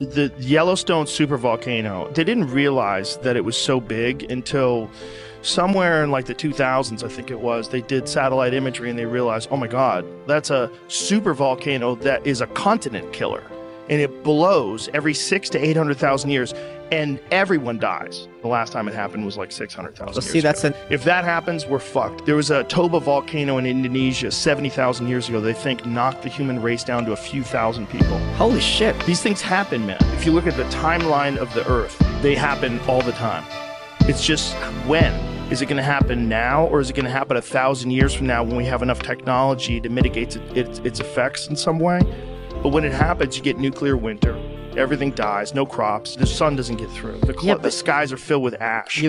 The Yellowstone supervolcano, they didn't realize that it was so big until somewhere in like the 2000s, I think it was. They did satellite imagery and they realized, oh my God, that's a supervolcano that is a continent killer. And it blows every 600,000 to 800,000 years, and everyone dies. The last time it happened was like 600,000 years see, that's ago. If that happens, we're fucked. There was a Toba volcano in Indonesia 70,000 years ago. They think knocked the human race down to a few thousand people. Holy shit. These things happen, man. If you look at the timeline of the Earth, they happen all the time. It's just when? Is it going to happen now, or is it going to happen 1,000 years from now when we have enough technology to mitigate its effects in some way? But when it happens, you get nuclear winter. Everything dies, no crops. The sun doesn't get through. The skies are filled with ash.